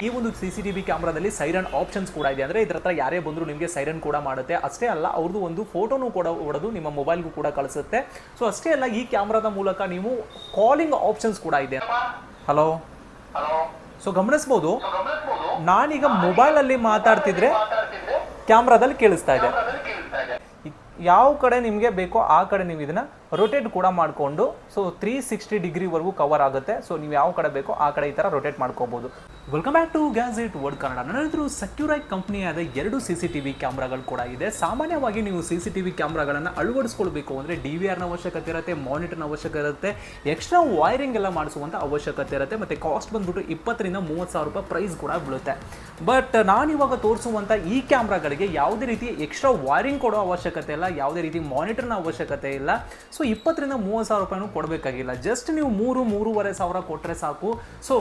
ಈ ಒಂದು CCTV ಕ್ಯಾಮ್ರಾದಲ್ಲಿ siren options ಕೂಡ ಇದೆ. ಅಂದರೆ ಇದರ ಹತ್ರ ಯಾರೇ ಬಂದರೂ ನಿಮಗೆ ಸೈರನ್ ಕೂಡ ಮಾಡುತ್ತೆ. ಅಷ್ಟೇ ಅಲ್ಲ, ಅವ್ರದ್ದು ಒಂದು ಫೋಟೋನು ಕೂಡ ಹೊಡೆದು ನಿಮ್ಮ ಮೊಬೈಲ್ಗೂ ಕೂಡ ಕಳಿಸುತ್ತೆ. ಸೊ ಅಷ್ಟೇ ಅಲ್ಲ, ಈ ಕ್ಯಾಮ್ರಾದ ಮೂಲಕ ನೀವು ಕಾಲಿಂಗ್ ಆಪ್ಷನ್ಸ್ ಕೂಡ ಇದೆ. ಹಲೋ, ಸೊ ಗಮನಿಸ್ಬೋದು, ನಾನೀಗ ಮೊಬೈಲಲ್ಲಿ ಮಾತಾಡ್ತಿದ್ರೆ ಕ್ಯಾಮ್ರಾದಲ್ಲಿ ಕೇಳಿಸ್ತಾ ಇದೆ. ಯಾವ ಕಡೆ ನಿಮಗೆ ಬೇಕೋ ಆ ಕಡೆ ನೀವು ಇದನ್ನ ರೊಟೇಟ್ ಕೂಡ ಮಾಡಿಕೊಂಡು ಸೊ 360 ಡಿಗ್ರಿವರೆಗೂ ಕವರ್ ಆಗುತ್ತೆ. ಸೊ ನೀವು ಯಾವ ಕಡೆ ಬೇಕೋ ಆ ಕಡೆ ಈ ಥರ ರೊಟೇಟ್ ಮಾಡ್ಕೋಬೋದು. Welcome back to Gadget World Kannada. ನನ್ನ ಹೆಸರು ಸೆಕ್ಯೂರೈ ಕಂಪ್ನಿಯಾದ 2 CCTV ಕ್ಯಾಮ್ರಾಗಳು ಕೂಡ ಇದೆ. ಸಾಮಾನ್ಯವಾಗಿ ನೀವು CCTV ಕ್ಯಾಮ್ರಾಗಳನ್ನು ಅಳವಡಿಸ್ಕೊಳ್ಬೇಕು ಅಂದರೆ DVRನ ಅವಶ್ಯಕತೆ ಇರುತ್ತೆ, ಮಾನಿಟರ್ನ ಅವಶ್ಯಕತೆ ಇರುತ್ತೆ, ಎಕ್ಸ್ಟ್ರಾ ವೈರಿಂಗ್ ಎಲ್ಲ ಮಾಡಿಸುವಂಥ ಅವಶ್ಯಕತೆ ಇರುತ್ತೆ, ಮತ್ತು ಕಾಸ್ಟ್ ಬಂದ್ಬಿಟ್ಟು 20,000 ರಿಂದ 30,000 ರೂಪಾಯಿ ಪ್ರೈಸ್ ಕೂಡ ಬೀಳುತ್ತೆ. ಬಟ್ ನಾನಿವಾಗ ತೋರಿಸುವಂಥ ಈ ಕ್ಯಾಮ್ರಾಗಳಿಗೆ ಯಾವುದೇ ರೀತಿ ಎಕ್ಸ್ಟ್ರಾ ವೈರಿಂಗ್ ಕೊಡೋ ಅವಶ್ಯಕತೆ ಇಲ್ಲ, ಯಾವುದೇ ರೀತಿ ಮಾನಿಟರ್ನ ಅವಶ್ಯಕತೆ ಇಲ್ಲ. ಸೊ 20,000 ರಿಂದ 30,000 ರೂಪಾಯಿನೂ ಕೊಡಬೇಕಾಗಿಲ್ಲ. ಜಸ್ಟ್ ನೀವು 3,500 ಕೊಟ್ಟರೆ ಸಾಕು. ಸೊ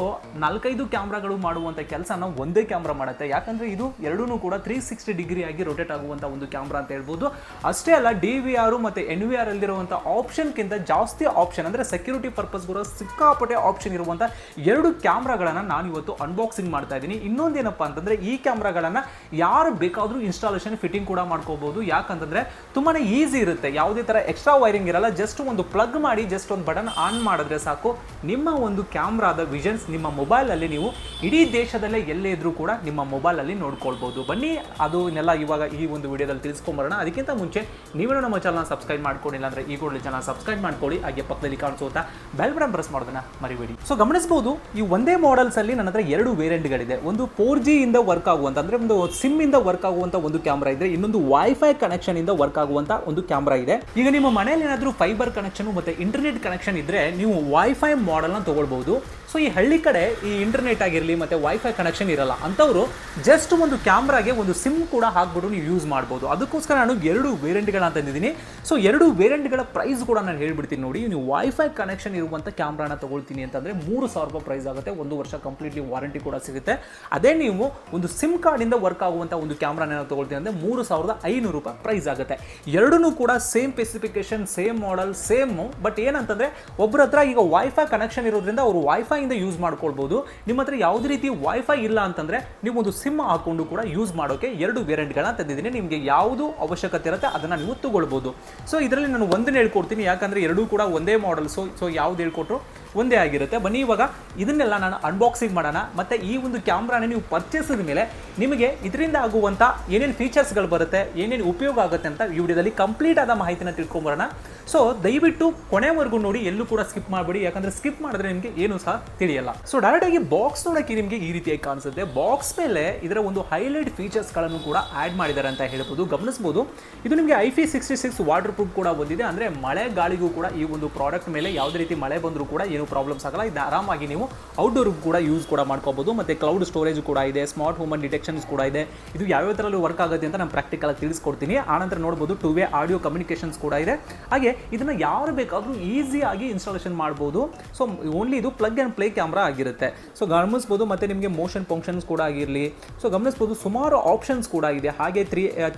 4-5 ಕ್ಯಾಮ್ರಾಗಳು ಮಾಡುವಂಥ ಕೆಲಸನ ಒಂದೇ ಕ್ಯಾಮ್ರಾ ಮಾಡುತ್ತೆ. ಯಾಕಂದರೆ ಇದು ಎರಡೂ ಕೂಡ 360 ಡಿಗ್ರಿ ಆಗಿ ರೊಟೇಟ್ ಆಗುವಂಥ ಒಂದು ಕ್ಯಾಮ್ರಾ ಅಂತ ಹೇಳ್ಬೋದು. ಅಷ್ಟೇ ಅಲ್ಲ, DVR ಮತ್ತು NVR ಅಲ್ಲಿರುವಂಥ ಆಪ್ಷನ್ಗಿಂತ ಜಾಸ್ತಿ ಆಪ್ಷನ್ ಅಂದರೆ ಸೆಕ್ಯೂರಿಟಿ ಪರ್ಪಸ್ಗೋರ ಸಿಕ್ಕಾಪಟ್ಟೆ ಆಪ್ಷನ್ ಇರುವಂಥ 2 ಕ್ಯಾಮ್ರಾಗಳನ್ನು ನಾನು ಇವತ್ತು ಅನ್ಬಾಕ್ಸಿಂಗ್ ಮಾಡ್ತಾ ಇದ್ದೀನಿ. ಇನ್ನೊಂದೇನಪ್ಪ ಅಂತಂದರೆ ಈ ಕ್ಯಾಮ್ರಾಗಳನ್ನು ಯಾರು ಬೇಕಾದರೂ ಇನ್ಸ್ಟಾಲೇಷನ್ ಫಿಟ್ಟಿಂಗ್ ಕೂಡ ಮಾಡ್ಕೋಬಹುದು. ಯಾಕಂತಂದರೆ ತುಂಬಾ ಈಸಿ ಇರುತ್ತೆ, ಯಾವುದೇ ಥರ ಎಕ್ಸ್ಟ್ರಾ ವೈರಿಂಗ್ ಇರಲ್ಲ. ಜಸ್ಟ್ ಒಂದು ಪ್ಲಗ್ ಮಾಡಿ ಜಸ್ಟ್ ಒಂದು ಬಟನ್ ಆನ್ ಮಾಡಿದ್ರೆ ಸಾಕು, ನಿಮ್ಮ ಒಂದು ಕ್ಯಾಮ್ರಾದ ವಿಷನ್ಸ್ ನಿಮ್ಮ ಮೊಬೈಲಲ್ಲಿ ನೀವು ಇಡೀ ದೇಶದಲ್ಲೇ ಎಲ್ಲೇ ಇದ್ರೂ ಕೂಡ ನಿಮ್ಮ ಮೊಬೈಲಲ್ಲಿ ನೋಡ್ಕೊಳ್ಬೋದು. ಬನ್ನಿ ಅದನ್ನೆಲ್ಲ ಇವಾಗ ಈ ಒಂದು ವಿಡಿಯೋದಲ್ಲಿ ತಿಳಿಸ್ಕೊಂಬರೋಣ. ಅದಕ್ಕಿಂತ ಮುಂಚೆ ನೀವೇನು ನಮ್ಮ ಚಾನಲ್ನ ಸಬ್ಸ್ಕ್ರೈಬ್ ಮಾಡ್ಕೊಂಡಿಲ್ಲ ಅಂದರೆ ಈ ಕೂಡಲೇ ಚಾನಲ್ ಸಬ್ಸ್ಕ್ರೈಬ್ ಮಾಡ್ಕೊಳ್ಳಿ. ಹಾಗೆ ಪಕ್ಕದಲ್ಲಿ ಕಾಣಿಸುತ್ತಾ ಬೆಲ್ ಬಟನ್ ಪ್ರೆಸ್ ಮಾಡೋದನ್ನ ಮರಿಬೇಡಿ. ಸೊ ಗಮನಿಸಬಹುದು, ಈ ಒಂದೇ ಮಾಡೆಲ್ಸ್ ಅಲ್ಲಿ ನನ್ನ ಹತ್ರ 2 ವೇರಿಯಂಟ್ಗಳಿದೆ. ಒಂದು 4G ಇಂದ ವರ್ಕ್ ಆಗುವಂಥ ಅಂದರೆ ಒಂದು ಸಿಮ್ ಇಂದ ವರ್ಕ್ ಆಗುವಂಥ ಒಂದು ಕ್ಯಾಮ್ರಾ ಇದೆ, ಇನ್ನೊಂದು ವೈಫೈ ಕನೆಕ್ಷನ್ ಇಂದ ವರ್ಕ್ ಆಗುವಂಥ ಒಂದು ಕ್ಯಾಮ್ರಾ ಇದೆ. ಈಗ ನಿಮ್ಮ ಮನೆಯಲ್ಲಿ ಏನಾದರೂ ಫೈಬರ್ ಕನೆಕ್ಷನ್ ಮತ್ತು ಇಂಟರ್ನೆಟ್ ಕನೆಕ್ಷನ್ ಇದ್ದರೆ ನೀವು ವೈಫೈ ಮಾಡೆಲ್ನ ತೊಗೊಳ್ಬೋದು. ಸೊ ಈ ಹಳ್ಳಿ ಕಡೆ ಈ ಇಂಟರ್ನೆಟ್ ಆಗಿರಲಿ ಮತ್ತು ವೈಫೈ ಕನೆಕ್ಷನ್ ಇರಲ್ಲ ಅಂಥವರು ಜಸ್ಟ್ ಒಂದು ಕ್ಯಾಮ್ರಾಗೆ ಒಂದು ಸಿಮ್ ಕೂಡ ಹಾಕ್ಬಿಟ್ಟು ನೀವು ಯೂಸ್ ಮಾಡ್ಬೋದು. ಅದಕ್ಕೋಸ್ಕರ ನಾನು 2 ವೇರಿಯಂಟ್ಗಳನ್ನ ತಂದಿದ್ದೀನಿ. ಸೊ 2 ವೇರಿಯಂಟ್ಗಳ ಪ್ರೈಸ್ ಕೂಡ ನಾನು ಹೇಳ್ಬಿಡ್ತೀನಿ ನೋಡಿ. ನೀವು ವೈಫೈ ಕನೆಕ್ಷನ್ ಇರುವಂಥ ಕ್ಯಾಮ್ರಾನ ತೊಗೊಳ್ತೀನಿ ಅಂತಂದರೆ 3,000 ರೂಪಾಯಿ ಪ್ರೈಸ್ ಆಗುತ್ತೆ. 1 ವರ್ಷ ಕಂಪ್ಲೀಟ್ಲಿ ವಾರಂಟಿ ಕೂಡ ಸಿಗುತ್ತೆ. ಅದೇ ನೀವು ಒಂದು ಸಿಮ್ ಕಾರ್ಡಿಂದ ವರ್ಕ್ ಆಗುವಂಥ ಒಂದು ಕ್ಯಾಮ್ರಾನ ತೊಗೊಳ್ತೀನಿ ಅಂದರೆ 3,500 ರೂಪಾಯಿ ಪ್ರೈಸ್ ಆಗುತ್ತೆ. ಎರಡೂ ಕೂಡ same specification, same model, same. But ಏನಂತಂದರೆ ಒಬ್ಬರ ಹತ್ರ ಈಗ ವೈಫೈ ಕನೆಕ್ಷನ್ ಇರೋದ್ರಿಂದ ಅವರು ವೈಫೈ ಯೂಸ್ ಮಾಡ್ಕೊಳ್ಬಹುದು. ನಿಮ್ಮ ಹತ್ರ ಯಾವುದೇ ರೀತಿ ವೈಫೈ ಇಲ್ಲ ಅಂತಂದ್ರೆ ನೀವು ಒಂದು ಸಿಮ್ ಹಾಕೊಂಡು ಕೂಡ ಯೂಸ್ ಮಾಡೋಕೆ 2 ವೇರಿಯಂಟ್ಗಳನ್ನ ತಂದಿದ್ದೀನಿ. ನಿಮಗೆ ಯಾವುದು ಅವಶ್ಯಕತೆ ಇರುತ್ತೆ ಅದನ್ನ ನೀವು ತಗೊಳ್ಬಹುದು. ಸೊ ಇದರಲ್ಲಿ ನಾನು ಒಂದನ್ನು ಹೇಳ್ಕೊಡ್ತೀನಿ, ಯಾಕಂದ್ರೆ ಎರಡೂ ಕೂಡ ಒಂದೇ ಮಾಡೆಲ್. ಸೊ ಯಾವ್ದು ಹೇಳ್ಕೊಟ್ರು ಒಂದೇ ಆಗಿರುತ್ತೆ. ಬನ್ನಿ ಇವಾಗ ಇದನ್ನೆಲ್ಲ ನಾನು ಅನ್ಬಾಕ್ಸಿಂಗ್ ಮಾಡೋಣ. ಮತ್ತೆ ಈ ಒಂದು ಕ್ಯಾಮ್ರಾನ ನೀವು ಪರ್ಚೇಸಿದ ಮೇಲೆ ನಿಮಗೆ ಇದರಿಂದ ಆಗುವಂಥ ಏನೇನು ಫೀಚರ್ಸ್ಗಳು ಬರುತ್ತೆ, ಏನೇನು ಉಪಯೋಗ ಆಗುತ್ತೆ ಅಂತ ಈ ವಿಡಿಯೋದಲ್ಲಿ ಕಂಪ್ಲೀಟ್ ಆದ ಮಾಹಿತಿನ ತಿಳ್ಕೊಂಬರೋಣ. ಸೊ ದಯವಿಟ್ಟು ಕೊನೆವರೆಗೂ ನೋಡಿ, ಎಲ್ಲೂ ಕೂಡ ಸ್ಕಿಪ್ ಮಾಡಬೇಡಿ. ಯಾಕಂದ್ರೆ ಸ್ಕಿಪ್ ಮಾಡಿದ್ರೆ ನಿಮಗೆ ಏನು ಸಹ ತಿಳಿಯಲ್ಲ. ಸೊ ಡೈರೆಕ್ಟ್ ಆಗಿ ಬಾಕ್ಸ್ ನೋಡೋಕ್ಕೆ ನಿಮಗೆ ಈ ರೀತಿಯಾಗಿ ಕಾಣಿಸುತ್ತೆ. ಬಾಕ್ಸ್ ಮೇಲೆ ಇದರ ಒಂದು ಹೈಲೈಟ್ ಫೀಚರ್ಸ್ಗಳನ್ನು ಕೂಡ ಆ್ಯಡ್ ಮಾಡಿದ್ದಾರೆ ಅಂತ ಹೇಳ್ಬೋದು. ಗಮನಿಸಬಹುದು, ಇದು ನಿಮಗೆ IP66 ವಾಟರ್ ಪ್ರೂಫ್ ಕೂಡ ಬಂದಿದೆ. ಅಂದರೆ ಮಳೆ ಗಾಳಿಗೂ ಕೂಡ ಈ ಒಂದು ಪ್ರಾಡಕ್ಟ್ ಮೇಲೆ ಯಾವುದೇ ರೀತಿ ಮಳೆ ಬಂದರೂ ಕೂಡ ಏನು ಪ್ರಾಬ್ಲಮ್ಸ್ ಆಗಲ್ಲ. ಇದು ಆರಾಮಾಗಿ ನೀವು ಔಟ್ಡೋರ್ ಕೂಡ ಯೂಸ್ ಕೂಡ ಮಾಡ್ಕೋಬಹುದು. ಮತ್ತೆ ಕ್ಲೌಡ್ ಸ್ಟೋರೇಜ್ ಕೂಡ ಇದೆ, ಸ್ಮಾರ್ಟ್ ಹೋಮ್ ಡಿಟೆಕ್ಷನ್ಸ್ ಕೂಡ ಇದೆ. ಇದು ಯಾವ್ಯಾವ ಥರ ವರ್ಕ್ ಆಗುತ್ತೆ ಅಂತ ನಾನು ಪ್ರಾಕ್ಟಿಕಲ್ ಆಗಿ ತಿಳಿಸ್ಕೊಡ್ತೀನಿ. ಆನಂತರ ನೋಡ್ಬೋದು 2-ವೇ ಆಡಿಯೋ ಕಮ್ಯುನಿಕೇಷನ್ಸ್ ಕೂಡ ಇದೆ. ಹಾಗೆ ಇದನ್ನ ಯಾರು ಬೇಕಾದರೂ ಈಸಿಯಾಗಿ ಇನ್ಸ್ಟಾಲೇಷನ್ ಮಾಡ್ಬೋದು. ಸೊ ಓನ್ಲಿ ಇದು ಪ್ಲಗ್ ಆ್ಯಂಡ್ ಪ್ಲೇ ಕ್ಯಾಮ್ರಾ ಆಗಿರುತ್ತೆ. ಸೊ ಗಮನಿಸ್ಬೋದು, ಮತ್ತೆ ನಿಮಗೆ ಮೋಷನ್ ಫಂಕ್ಷನ್ಸ್ ಕೂಡ ಆಗಿರಲಿ. ಸೊ ಗಮನಿಸ್ಬೋದು, ಸುಮಾರು ಆಪ್ಷನ್ಸ್ ಕೂಡ ಇದೆ. ಹಾಗೆ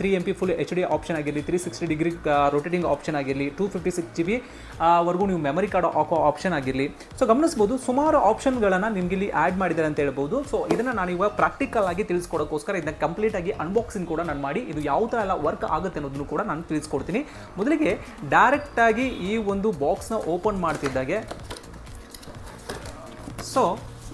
3MP ಫುಲ್ HD ಆಪ್ಷನ್ ಆಗಿರಲಿ, 360 ಡಿಗ್ರಿ ರೊಟೇಟಿಂಗ್ ಆಪ್ಷನ್ ಆಗಿರಲಿ, 256 GB ವರೆಗೂ ನೀವು ಮೆಮರಿ ಕಾರ್ಡ್ ಹಾಕೋ ಆಪ್ಷನ್ ಆಗಿರಲಿ. ಸೊ ಗಮನಿಸಬಹುದು, ಸುಮಾರು ಆಪ್ಷನ್ಗಳನ್ನು ನಿಮಗೆ ಇಲ್ಲಿ ಆ್ಯಡ್ ಮಾಡಿದ್ದಾರೆ ಅಂತ ಹೇಳ್ಬೋದು. ಸೊ ಇದನ್ನು ನಾನು ಇವಾಗ ಪ್ರಾಕ್ಟಿಕಲ್ ಆಗಿ ತಿಳಿಸ್ಕೊಡೋಕ್ಕೋಸ್ಕರ ಇದನ್ನ ಕಂಪ್ಲೀಟ್ ಆಗಿ ಅನ್ಬಾಕ್ಸಿಂಗ್ ಕೂಡ ನಾನು ಮಾಡಿ ಇದು ಯಾವ ಥರ ಎಲ್ಲ ವರ್ಕ್ ಆಗುತ್ತೆ ಅನ್ನೋದನ್ನು ಕೂಡ ನಾನು ತಿಳಿಸ್ಕೊಡ್ತೀನಿ. ಮೊದಲಿಗೆ ಡೈರೆಕ್ಟ್ ಆಗಿ ಈ ಒಂದು ಬಾಕ್ಸ್ನ ಓಪನ್ ಮಾಡ್ತಿದ್ದಾಗೆ ಸೊ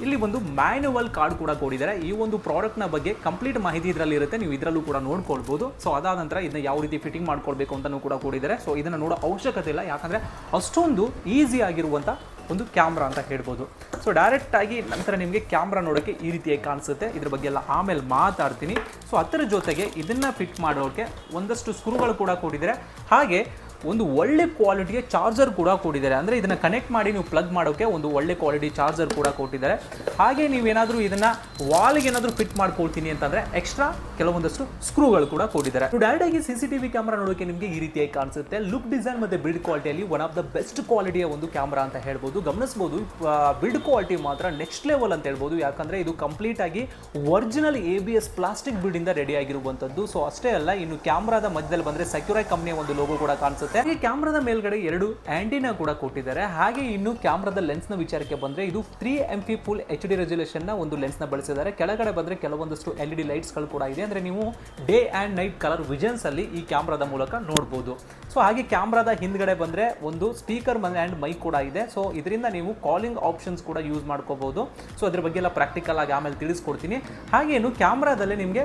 ಇಲ್ಲಿ ಒಂದು ಮ್ಯಾನ್ಯುವಲ್ ಕಾರ್ಡ್ ಕೂಡ ಕೊಟ್ಟಿದ್ದಾರೆ. ಈ ಒಂದು ಪ್ರಾಡಕ್ಟ್ನ ಬಗ್ಗೆ ಕಂಪ್ಲೀಟ್ ಮಾಹಿತಿ ಇದರಲ್ಲಿ ಇರುತ್ತೆ, ನೀವು ಇದರಲ್ಲೂ ಕೂಡ ನೋಡ್ಕೊಳ್ಬೋದು. ಸೊ ಅದಾದ ನಂತರ ಇದನ್ನ ಯಾವ ರೀತಿ ಫಿಟ್ಟಿಂಗ್ ಮಾಡ್ಕೊಳ್ಬೇಕು ಅಂತಲೂ ಕೂಡ ಕೊಟ್ಟಿದ್ದಾರೆ. ಸೊ ಇದನ್ನು ನೋಡೋ ಅವಶ್ಯಕತೆ ಇಲ್ಲ, ಯಾಕಂದರೆ ಅಷ್ಟೊಂದು ಈಸಿ ಆಗಿರುವಂಥ ಒಂದು ಕ್ಯಾಮ್ರಾ ಅಂತ ಹೇಳ್ಬೋದು. ಸೊ ಡೈರೆಕ್ಟ್ ಆಗಿ ನಂತರ ನಿಮಗೆ ಕ್ಯಾಮ್ರಾ ನೋಡೋಕ್ಕೆ ಈ ರೀತಿಯಾಗಿ ಕಾಣಿಸುತ್ತೆ. ಇದ್ರ ಬಗ್ಗೆ ಎಲ್ಲ ಆಮೇಲೆ ಮಾತಾಡ್ತೀನಿ. ಸೊ ಅದರ ಜೊತೆಗೆ ಇದನ್ನು ಫಿಟ್ ಮಾಡೋಕ್ಕೆ ಒಂದಷ್ಟು ಸ್ಕ್ರೂಗಳು ಕೂಡ ಕೊಟ್ಟಿದ್ದಾರೆ. ಹಾಗೆ ಒಂದು ಒಳ್ಳೆ ಕ್ವಾಲಿಟಿಯ ಚಾರ್ಜರ್ ಕೂಡ ಕೊಟ್ಟಿದ್ದಾರೆ. ಅಂದರೆ ಇದನ್ನು ಕನೆಕ್ಟ್ ಮಾಡಿ ನೀವು ಪ್ಲಗ್ ಮಾಡೋಕ್ಕೆ ಒಂದು ಒಳ್ಳೆ ಕ್ವಾಲಿಟಿ ಚಾರ್ಜರ್ ಕೂಡ ಕೊಟ್ಟಿದ್ದಾರೆ. ಹಾಗೆ ನೀವೇನಾದರೂ ಇದನ್ನು ವಾಲ್ಗೆ ಏನಾದರೂ ಫಿಟ್ ಮಾಡ್ಕೊಳ್ತೀನಿ ಅಂತಂದರೆ ಎಕ್ಸ್ಟ್ರಾ ಕೆಲವೊಂದಷ್ಟು ಸ್ಕ್ರೂಗಳು ಕೂಡ ಕೊಟ್ಟಿದ್ದಾರೆ. ಡೈರೆಕ್ಟ್ ಆಗಿ CCTV ಕ್ಯಾಮ್ರಾ ನೋಡೋಕ್ಕೆ ನಿಮಗೆ ಈ ರೀತಿಯಾಗಿ ಕಾಣಿಸುತ್ತೆ. ಲುಕ್ ಡಿಸೈನ್ ಮತ್ತು ಬಿಲ್ಡ್ ಕ್ವಾಲಿಟಿಯಲ್ಲಿ ಒನ್ ಆಫ್ ದ ಬೆಸ್ಟ್ ಕ್ವಾಲಿಟಿಯ ಒಂದು ಕ್ಯಾಮ್ರಾ ಅಂತ ಹೇಳ್ಬೋದು. ಗಮನಿಸಬಹುದು, ಬಿಲ್ಡ್ ಕ್ವಾಲಿಟಿ ಮಾತ್ರ ನೆಕ್ಸ್ಟ್ ಲೆವೆಲ್ ಅಂತ ಹೇಳ್ಬೋದು. ಯಾಕಂದರೆ ಇದು ಕಂಪ್ಲೀಟ್ ಆಗಿ ಒರಿಜಿನಲ್ ABS ಪ್ಲಾಸ್ಟಿಕ್ ಬಿಲ್ಡಿಂದ ರೆಡಿ ಆಗಿರುವಂಥದ್ದು. ಸೊ ಅಷ್ಟೇ ಅಲ್ಲ, ಇನ್ನು ಕ್ಯಾಮ್ರಾದ ಮಧ್ಯದಲ್ಲಿ ಬಂದರೆ ಸೆಕ್ಯೂರೈ ಕಂಪ್ನಿಯ ಒಂದು ಲೋಗೋ ಕೂಡ ಕಾಣಿಸುತ್ತೆ. ಆಗುತ್ತೆ. ಈ ಕ್ಯಾಮ್ರಾದ ಮೇಲ್ಗಡೆ 2 ಆಂಟಿನಾ ಕೂಡ ಕೊಟ್ಟಿದ್ದಾರೆ. ಹಾಗೆ ಇನ್ನು ಕ್ಯಾಮ್ರಾದ ಲೆನ್ಸ್ ನ ವಿಚಾರಕ್ಕೆ ಬಂದ್ರೆ ಇದು 3MP ಫುಲ್ HD ರೆಸಲ್ಯೂಷನ್ ನ ಒಂದು ಲೆನ್ಸ್ ನ ಬಳಸಿದ್ದಾರೆ. ಕೆಳಗಡೆ ಬಂದ್ರೆ ಕೆಲವೊಂದಷ್ಟು LED ಲೈಟ್ಸ್ ಗಳು ಕೂಡ ಇದೆ. ಅಂದ್ರೆ ನೀವು day and night colour visions ಅಲ್ಲಿ ಈ ಕ್ಯಾಮ್ರಾದ ಮೂಲಕ ನೋಡಬಹುದು. ಸೊ ಹಾಗೆ ಕ್ಯಾಮ್ರಾದ ಹಿಂದ್ಗಡೆ ಬಂದ್ರೆ ಒಂದು ಸ್ಪೀಕರ್ ಅಂಡ್ ಮೈಕ್ ಕೂಡ ಇದೆ. ಸೊ ಇದರಿಂದ ನೀವು ಕಾಲಿಂಗ್ ಆಪ್ಷನ್ಸ್ ಕೂಡ ಯೂಸ್ ಮಾಡ್ಕೋಬಹುದು. ಸೊ ಅದ್ರ ಬಗ್ಗೆ ಎಲ್ಲ ಪ್ರಾಕ್ಟಿಕಲ್ ಆಗಿ ಆಮೇಲೆ ತಿಳಿಸ್ಕೊಡ್ತೀನಿ. ಹಾಗೇನು ಕ್ಯಾಮ್ರಾದಲ್ಲಿ ನಿಮಗೆ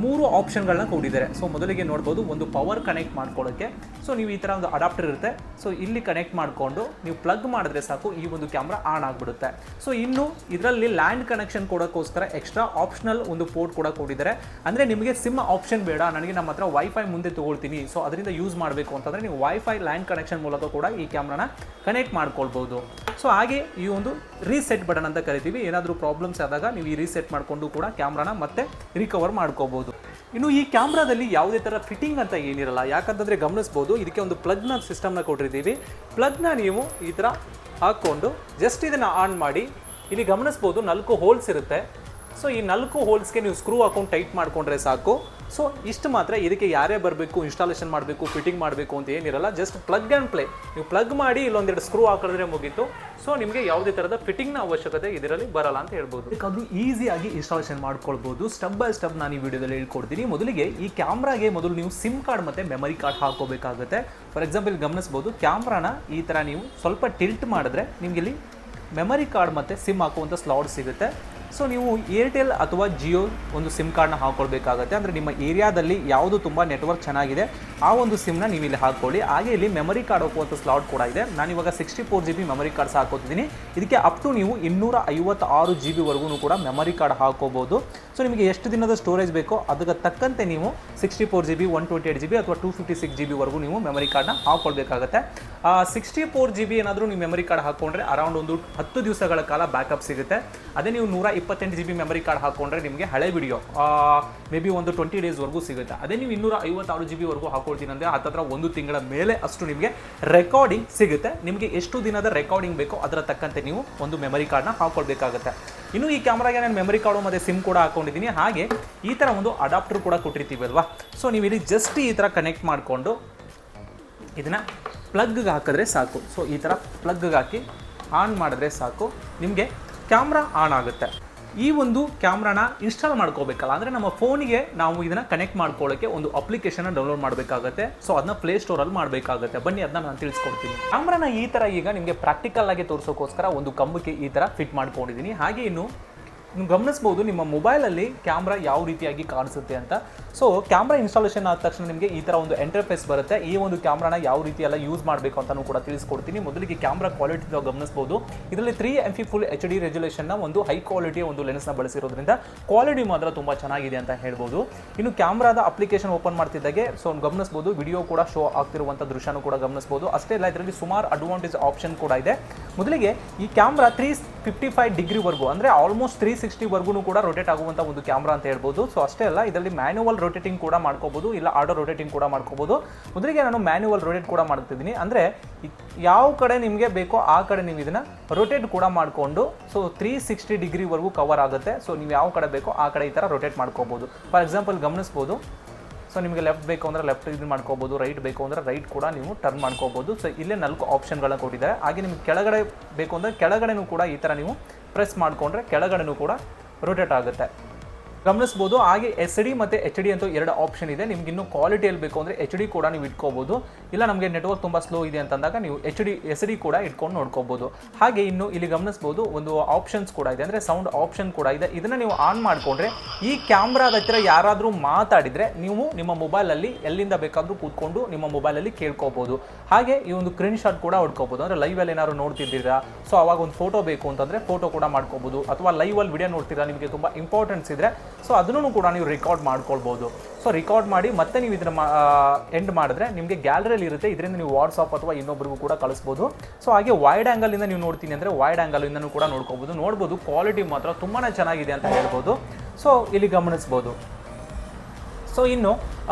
3 ಆಪ್ಷನ್ಗಳನ್ನ ಕೊಟ್ಟಿದ್ದಾರೆ. ಸೊ ಮೊದಲಿಗೆ ನೋಡ್ಬೋದು ಒಂದು ಪವರ್ ಕನೆಕ್ಟ್ ಮಾಡ್ಕೊಳ್ಳೋಕ್ಕೆ. ಸೊ ನೀವು ಈ ಥರ ಒಂದು ಅಡಾಪ್ಟರ್ ಇರುತ್ತೆ. ಸೊ ಇಲ್ಲಿ ಕನೆಕ್ಟ್ ಮಾಡಿಕೊಂಡು ನೀವು ಪ್ಲಗ್ ಮಾಡಿದ್ರೆ ಸಾಕು, ಈ ಒಂದು ಕ್ಯಾಮ್ರಾ ಆನ್ ಆಗಿಬಿಡುತ್ತೆ. ಸೊ ಇನ್ನು ಇದರಲ್ಲಿ ಲ್ಯಾಂಡ್ ಕನೆಕ್ಷನ್ ಕೊಡೋಕ್ಕೋಸ್ಕರ ಎಕ್ಸ್ಟ್ರಾ ಆಪ್ಷನಲ್ ಒಂದು ಪೋರ್ಟ್ ಕೂಡ ಕೊಟ್ಟಿದ್ದಾರೆ. ಅಂದರೆ ನಿಮಗೆ ಸಿಮ್ ಆಪ್ಷನ್ ಬೇಡ, ನನಗೆ ನಮ್ಮ ಹತ್ರ ವೈಫೈ ಮುಂದೆ ತೊಗೊಳ್ತೀನಿ, ಸೊ ಅದರಿಂದ ಯೂಸ್ ಮಾಡಬೇಕು ಅಂತಂದರೆ ನೀವು ವೈಫೈ ಲ್ಯಾಂಡ್ ಕನೆಕ್ಷನ್ ಮೂಲಕ ಕೂಡ ಈ ಕ್ಯಾಮ್ರಾನ ಕನೆಕ್ಟ್ ಮಾಡ್ಕೊಳ್ಬೋದು. ಸೊ ಹಾಗೆ ಈ ಒಂದು ರೀಸೆಟ್ ಬಟನ್ ಅಂತ ಕರಿತೀವಿ. ಏನಾದರೂ ಪ್ರಾಬ್ಲಮ್ಸ್ ಆದಾಗ ನೀವು ಈ ರೀಸೆಟ್ ಮಾಡಿಕೊಂಡು ಕೂಡ ಕ್ಯಾಮ್ರಾನ ಮತ್ತೆ ರಿಕವರ್ ಮಾಡ್ಕೋಬಹುದು. ಇನ್ನು ಈ ಕ್ಯಾಮ್ರಾದಲ್ಲಿ ಯಾವುದೇ ಥರ ಫಿಟ್ಟಿಂಗ್ ಅಂತ ಏನಿರಲ್ಲ. ಯಾಕಂತಂದರೆ ಗಮನಿಸ್ಬೋದು, ಇದಕ್ಕೆ ಒಂದು ಪ್ಲಗ್ನ ಸಿಸ್ಟಮ್ನ ಕೊಟ್ಟಿರ್ತೀವಿ. ಪ್ಲಗ್ನ ನೀವು ಈ ಥರ ಹಾಕ್ಕೊಂಡು ಜಸ್ಟ್ ಇದನ್ನು ಆನ್ ಮಾಡಿ. ಇಲ್ಲಿ ಗಮನಿಸ್ಬೋದು 4 ಹೋಲ್ಸ್ ಇರುತ್ತೆ. ಸೊ ಈ 4 ಹೋಲ್ಸ್ಗೆ ನೀವು ಸ್ಕ್ರೂ ಹಾಕೊಂಡು ಟೈಟ್ ಮಾಡಿಕೊಂಡ್ರೆ ಸಾಕು. ಸೊ ಇಷ್ಟು ಮಾತ್ರ. ಇದಕ್ಕೆ ಯಾರೇ ಬರಬೇಕು, ಇನ್ಸ್ಟಾಲೇಷನ್ ಮಾಡಬೇಕು, ಫಿಟ್ಟಿಂಗ್ ಮಾಡಬೇಕು ಅಂತ ಏನಿರಲ್ಲ. Just plug and play. ನೀವು ಪ್ಲಗ್ ಮಾಡಿ ಇಲ್ಲೊಂದೆರಡು ಸ್ಕ್ರೂ ಹಾಕಿದ್ರೆ ಮುಗೀತು. ಸೊ ನಿಮಗೆ ಯಾವುದೇ ಥರದ ಫಿಟ್ಟಿಂಗ್ನ ಅವಶ್ಯಕತೆ ಇದರಲ್ಲಿ ಬರಲ್ಲ ಅಂತ ಹೇಳ್ಬೋದು. ಅದಕ್ಕಾಗಿ ಈಸಿಯಾಗಿ ಇನ್ಸ್ಟಾಲೇಷನ್ ಮಾಡ್ಕೊಳ್ಬೋದು. ಸ್ಟೆಪ್ ಬೈ ಸ್ಟೆಪ್ ನಾನು ಈ ವಿಡಿಯೋದಲ್ಲಿ ಹೇಳ್ಕೊಡ್ತೀನಿ. ಮೊದಲಿಗೆ ಈ ಕ್ಯಾಮ್ರಾಗೆ ಮೊದಲು ನೀವು ಸಿಮ್ ಕಾರ್ಡ್ ಮತ್ತು ಮೆಮರಿ ಕಾರ್ಡ್ ಹಾಕೋಬೇಕಾಗುತ್ತೆ. ಫಾರ್ ಎಕ್ಸಾಂಪಲ್ ಗಮನಿಸ್ಬೋದು, ಕ್ಯಾಮ್ರಾನ ಈ ಥರ ನೀವು ಸ್ವಲ್ಪ ಟಿಲ್ಟ್ ಮಾಡಿದ್ರೆ ನಿಮಗೆ ಇಲ್ಲಿ ಮೆಮರಿ ಕಾರ್ಡ್ ಮತ್ತು ಸಿಮ್ ಹಾಕುವಂಥ ಸ್ಲಾಟ್ ಸಿಗುತ್ತೆ. ಸೊ ನೀವು ಏರ್ಟೆಲ್ ಅಥವಾ ಜಿಯೋ ಒಂದು ಸಿಮ್ ಕಾರ್ಡ್ನ ಹಾಕ್ಕೊಳ್ಬೇಕಾಗತ್ತೆ. ಅಂದರೆ ನಿಮ್ಮ ಏರಿಯಾದಲ್ಲಿ ಯಾವುದು ತುಂಬ ನೆಟ್ವರ್ಕ್ ಚೆನ್ನಾಗಿದೆ ಆ ಒಂದು ಸಿಮ್ನ ನೀವು ಇಲ್ಲಿ ಹಾಕ್ಕೊಳ್ಳಿ. ಹಾಗೆ ಇಲ್ಲಿ ಮೆಮರಿ ಕಾರ್ಡ್ ಹಾಕುವಂಥ ಸ್ಲಾಟ್ ಕೂಡ ಇದೆ. ನಾನಿವಾಗ 64 GB ಮೆಮರಿ ಕಾರ್ಡ್ಸ್ ಹಾಕೋತಿದ್ದೀನಿ. ಇದಕ್ಕೆ ಅಪ್ ಟು ನೀವು 256 GB ವರೆಗೂ ಕೂಡ ಮೆಮರಿ ಕಾರ್ಡ್ ಹಾಕೋಬೋದು. ಸೊ ನಿಮಗೆ ಎಷ್ಟು ದಿನದ ಸ್ಟೋರೇಜ್ ಬೇಕೋ ಅದಕ್ಕೆ ತಕ್ಕಂತೆ ನೀವು 64 GB, 128 GB ಅಥವಾ 256 GB ವರೆಗೂ ನೀವು ಮೆಮರಿ ಕಾರ್ಡ್ನ ಹಾಕ್ಕೊಳ್ಬೇಕಾಗತ್ತೆ. 64 GB ಏನಾದರೂ ನೀವು ಮೆಮರಿ ಕಾರ್ಡ್ ಹಾಕ್ಕೊಂಡ್ರೆ ಅರೌಂಡ್ ಒಂದು 10 ದಿವಸಗಳ ಕಾಲ ಬ್ಯಾಕಪ್ ಸಿಗುತ್ತೆ. ಅದೇ ನೀವು 128 GB ಮೆಮರಿ ಕಾರ್ಡ್ ಹಾಕ್ಕೊಂಡ್ರೆ ನಿಮಗೆ ಹಳೆ ವಿಡಿಯೋ ಮೇ ಬಿ ಒಂದು 20 ಡೇಸ್ವರೆಗೂ ಸಿಗುತ್ತೆ. ಅದೇ ನೀವು 256 GB ವರೆಗೂ ಹಾಕೊಳ್ತೀನಿ ಅಂದರೆ ಹತ್ತತ್ರ 1 ತಿಂಗಳ ಮೇಲೆ ಅಷ್ಟು ನಿಮಗೆ ರೆಕಾರ್ಡಿಂಗ್ ಸಿಗುತ್ತೆ. ನಿಮಗೆ ಎಷ್ಟು ದಿನದ ರೆಕಾರ್ಡಿಂಗ್ ಬೇಕೋ ಅದರ ತಕ್ಕಂತೆ ನೀವು ಒಂದು ಮೆಮರಿ ಕಾರ್ಡ್ನ ಹಾಕ್ಕೊಳ್ಬೇಕಾಗುತ್ತೆ. ಇನ್ನು ಈ ಕ್ಯಾಮ್ರಾಗೆ ನಾನು ಮೆಮರಿ ಕಾರ್ಡು ಮತ್ತು ಸಿಮ್ ಕೂಡ ಹಾಕೊಂಡಿದ್ದೀನಿ. ಹಾಗೆ ಈ ಥರ ಒಂದು ಅಡಾಪ್ಟರ್ ಕೂಡ ಕೊಟ್ಟಿರ್ತೀವಿ ಅಲ್ವಾ. ಸೊ ನೀವು ಇಲ್ಲಿ ಜಸ್ಟ್ ಈ ಥರ ಕನೆಕ್ಟ್ ಮಾಡಿಕೊಂಡು ಇದನ್ನು ಪ್ಲಗ್ಗೆ ಹಾಕಿದ್ರೆ ಸಾಕು. ಸೊ ಈ ಥರ ಪ್ಲಗ್ಗೆ ಹಾಕಿ ಆನ್ ಮಾಡಿದ್ರೆ ಸಾಕು, ನಿಮಗೆ ಕ್ಯಾಮ್ರಾ ಆನ್ ಆಗುತ್ತೆ. ಈ ಒಂದು ಕ್ಯಾಮ್ರಾನ ಇನ್ಸ್ಟಾಲ್ ಮಾಡ್ಕೋಬೇಕಲ್ಲ, ಅಂದರೆ ನಮ್ಮ ಫೋನಿಗೆ ನಾವು ಇದನ್ನು ಕನೆಕ್ಟ್ ಮಾಡ್ಕೊಳ್ಳೋಕ್ಕೆ ಒಂದು ಅಪ್ಲಿಕೇಶನ್ನ ಡೌನ್ಲೋಡ್ ಮಾಡಬೇಕಾಗುತ್ತೆ. ಸೊ ಅದನ್ನ ಪ್ಲೇಸ್ಟೋರಲ್ಲಿ ಮಾಡಬೇಕಾಗುತ್ತೆ. ಬನ್ನಿ ಅದನ್ನ ನಾನು ತಿಳಿಸ್ಕೊಡ್ತೀನಿ. ಕ್ಯಾಮ್ರಾನ ಈ ಥರ ಈಗ ನಿಮಗೆ ಪ್ರಾಕ್ಟಿಕಲ್ ಆಗಿ ತೋರಿಸೋಕ್ಕೋಸ್ಕರ ಒಂದು ಕಂಬಕ್ಕೆ ಈ ಥರ ಫಿಟ್ ಮಾಡ್ಕೊಂಡಿದ್ದೀನಿ. ಹಾಗೆ ಇನ್ನು ನೀವು ಗಮನಿಸ್ಬೋದು ನಿಮ್ಮ ಮೊಬೈಲಲ್ಲಿ ಕ್ಯಾಮ್ರಾ ಯಾವ ರೀತಿಯಾಗಿ ಕಾಣಿಸುತ್ತೆ ಅಂತ. ಸೊ ಕ್ಯಾಮ್ರಾ ಇನ್ಸ್ಟಾಲೇಷನ್ ಆದ ತಕ್ಷಣ ನಿಮಗೆ ಈ ಥರ ಒಂದು ಇಂಟರ್ಫೇಸ್ ಬರುತ್ತೆ. ಈ ಒಂದು ಕ್ಯಾಮ್ರಾನ ಯಾವ ರೀತಿ ಎಲ್ಲ ಯೂಸ್ ಮಾಡಬೇಕು ಅಂತಲೂ ಕೂಡ ತಿಳಿಸ್ಕೊಡ್ತೀನಿ. ಮೊದಲಿಗೆ ಕ್ಯಾಮ್ರಾ ಕ್ವಾಲಿಟಿ ಗಮನಿಸ್ಬೋದು. ಇದರಲ್ಲಿ 3MP ಫುಲ್ HD ರೆಸಲ್ಯೂಷನ್ನ ಒಂದು ಹೈ ಕ್ವಾಲಿಟಿಯ ಒಂದು ಲೆನ್ಸ್ನ ಬಳಸಿರೋದ್ರಿಂದ ಕ್ವಾಲಿಟಿ ಮಾತ್ರ ತುಂಬ ಚೆನ್ನಾಗಿದೆ ಅಂತ ಹೇಳ್ಬೋದು. ಇನ್ನು ಕ್ಯಾಮ್ರಾದ ಅಪ್ಲಿಕೇಶನ್ ಓಪನ್ ಮಾಡ್ತಿದ್ದಾಗೆ ಸೊ ಗಮನಿಸ್ಬೋದು, ವಿಡಿಯೋ ಕೂಡ ಶೋ ಆಗ್ತಿರುವಂಥ ದೃಶ್ಯನೂ ಕೂಡ ಗಮನಿಸ್ಬೋದು. ಅಷ್ಟೇ ಇಲ್ಲ, ಇದರಲ್ಲಿ ಸುಮಾರು ಅಡ್ವಾಂಟೇಜ್ ಆಪ್ಷನ್ ಕೂಡ ಇದೆ. ಮೊದಲಿಗೆ ಈ ಕ್ಯಾಮ್ರಾ 355 ಡಿಗ್ರಿವರೆಗೂ ಅಂದರೆ ಆಲ್ಮೋಸ್ಟ್ 360 ವರ್ಗೂ ಕೂಡ ರೊಟೇಟ್ ಆಗುವಂಥ ಒಂದು ಕ್ಯಾಮ್ರಾ ಅಂತ ಹೇಳ್ಬೋದು. ಸೊ ಅಷ್ಟೇ ಅಲ್ಲ, ಇದರಲ್ಲಿ ಮ್ಯಾನ್ಯುವಲ್ ರೊಟೇಟಿಂಗ್ ಕೂಡ ಮಾಡ್ಕೋಬೋದು, ಇಲ್ಲ ಆಟೋ ರೊಟೇಟಿಂಗ್ ಕೂಡ ಮಾಡ್ಕೋಬೋದು. ಮೊದಲಿಗೆ ನಾನು ಮ್ಯಾನ್ಯುವಲ್ ರೊಟೇಟ್ ಕೂಡ ಮಾಡ್ತಿದ್ದೀನಿ. ಅಂದರೆ ಯಾವ ಕಡೆ ನಿಮಗೆ ಬೇಕೋ ಆ ಕಡೆ ನೀವು ಇದನ್ನು ರೊಟೇಟ್ ಕೂಡ ಮಾಡಿಕೊಂಡು ಸೊ 360 ಡಿಗ್ರಿವರೆಗೂ ಕವರ್ ಆಗುತ್ತೆ. ಸೊ ನೀವು ಯಾವ ಕಡೆ ಬೇಕೋ ಆ ಕಡೆ ಈ ಥರ ರೊಟೇಟ್ ಮಾಡ್ಕೋಬೋದು. ಫಾರ್ ಎಕ್ಸಾಂಪಲ್ ಗಮನಿಸ್ಬೋದು, ಸೊ ನಿಮಗೆ ಲೆಫ್ಟ್ ಬೇಕು ಅಂದರೆ ಲೆಫ್ಟ್ ಇದು ಮಾಡ್ಕೋಬೋದು, ರೈಟ್ ಬೇಕು ಅಂದರೆ ರೈಟ್ ಕೂಡ ನೀವು ಟರ್ನ್ ಮಾಡ್ಕೋಬೋದು. ಸೊ ಇಲ್ಲೇ 4 ಆಪ್ಷನ್ಗಳನ್ನ ಕೊಟ್ಟಿದ್ದಾರೆ. ಹಾಗೆ ನಿಮಗೆ ಕೆಳಗಡೆ ಬೇಕು ಅಂದರೆ ಕೆಳಗಡೆನೂ ಕೂಡ ಈ ಥರ ನೀವು ಪ್ರೆಸ್ ಮಾಡಿಕೊಂಡ್ರೆ ಕೆಳಗಡೆನೂ ಕೂಡ ರೊಟೇಟ್ ಆಗುತ್ತೆ. ಗಮನಿಸ್ಬೋದು. ಹಾಗೆ SD ಮತ್ತು HD ಅಂತ 2 ಆಪ್ಷನ್ ಇದೆ. ನಿಮ್ಗೆ ಇನ್ನೂ ಕ್ವಾಲಿಟಿಯಲ್ಲಿ ಬೇಕು ಅಂದರೆ HD ಕೂಡ ನೀವು ಇಟ್ಕೋಬೋದು. ಇಲ್ಲ ನಮಗೆ ನೆಟ್ವರ್ಕ್ ತುಂಬ ಸ್ಲೋ ಇದೆ ಅಂತಂದಾಗ ನೀವು SD ಕೂಡ ಇಟ್ಕೊಂಡು ನೋಡ್ಕೋಬೋದು. ಹಾಗೆ ಇನ್ನು ಇಲ್ಲಿ ಗಮನಿಸ್ಬೋದು ಒಂದು ಆಪ್ಷನ್ಸ್ ಕೂಡ ಇದೆ, ಅಂದರೆ ಸೌಂಡ್ ಆಪ್ಷನ್ ಕೂಡ ಇದೆ. ಇದನ್ನು ನೀವು ಆನ್ ಮಾಡಿಕೊಂಡ್ರೆ ಈ ಕ್ಯಾಮ್ರಾದ ಹತ್ತಿರ ಯಾರಾದರೂ ಮಾತಾಡಿದರೆ ನೀವು ನಿಮ್ಮ ಮೊಬೈಲಲ್ಲಿ ಎಲ್ಲಿಂದ ಬೇಕಾದರೂ ಕೂತ್ಕೊಂಡು ನಿಮ್ಮ ಮೊಬೈಲಲ್ಲಿ ಕೇಳ್ಕೋಬೋದು. ಹಾಗೆ ಈ ಒಂದು ಸ್ಕ್ರೀನ್ ಶಾಟ್ ಕೂಡ ಹೊಡ್ಕೋಬೋದು. ಅಂದರೆ ಲೈವಲ್ಲಿ ಏನಾದ್ರು ನೋಡ್ತಿದ್ದೀರಾ, ಸೊ ಅವಾಗ ಒಂದು ಫೋಟೋ ಬೇಕು ಅಂತಂದರೆ ಫೋಟೋ ಕೂಡ ಮಾಡ್ಕೋಬೋದು. ಅಥವಾ ಲೈವಲ್ಲಿ ವಿಡಿಯೋ ನೋಡ್ತೀರಾ, ನಿಮಗೆ ತುಂಬ ಇಂಪಾರ್ಟೆನ್ಸ್ ಇದ್ದರೆ ಸೊ ಅದನ್ನು ಕೂಡ ನೀವು ರೆಕಾರ್ಡ್ ಮಾಡ್ಕೊಳ್ಬೋದು. ಸೊ ರೆಕಾರ್ಡ್ ಮಾಡಿ ಮತ್ತೆ ನೀವು ಇದನ್ನು ಎಂಡ್ ಮಾಡಿದ್ರೆ ನಿಮಗೆ ಗ್ಯಾಲರಿಯಲ್ಲಿ ಇರುತ್ತೆ. ಇದರಿಂದ ನೀವು ವಾಟ್ಸಪ್ ಅಥವಾ ಇನ್ನೊಬ್ಬರಿಗೂ ಕೂಡ ಕಳಿಸ್ಬೋದು. ಸೊ ಹಾಗೆ ವೈಡ್ ಆ್ಯಂಗಲಿಂದ ನೀವು ನೋಡ್ತೀನಿ ಅಂದರೆ ವೈಡ್ ಆ್ಯಂಗಲಿಂದನೂ ಕೂಡ ನೋಡ್ಬೋದು. ಕ್ವಾಲಿಟಿ ಮಾತ್ರ ತುಂಬಾ ಚೆನ್ನಾಗಿದೆ ಅಂತ ಹೇಳ್ಬೋದು. ಸೊ ಇಲ್ಲಿ ಗಮನಿಸ್ಬೋದು. ಸೊ ಇನ್ನು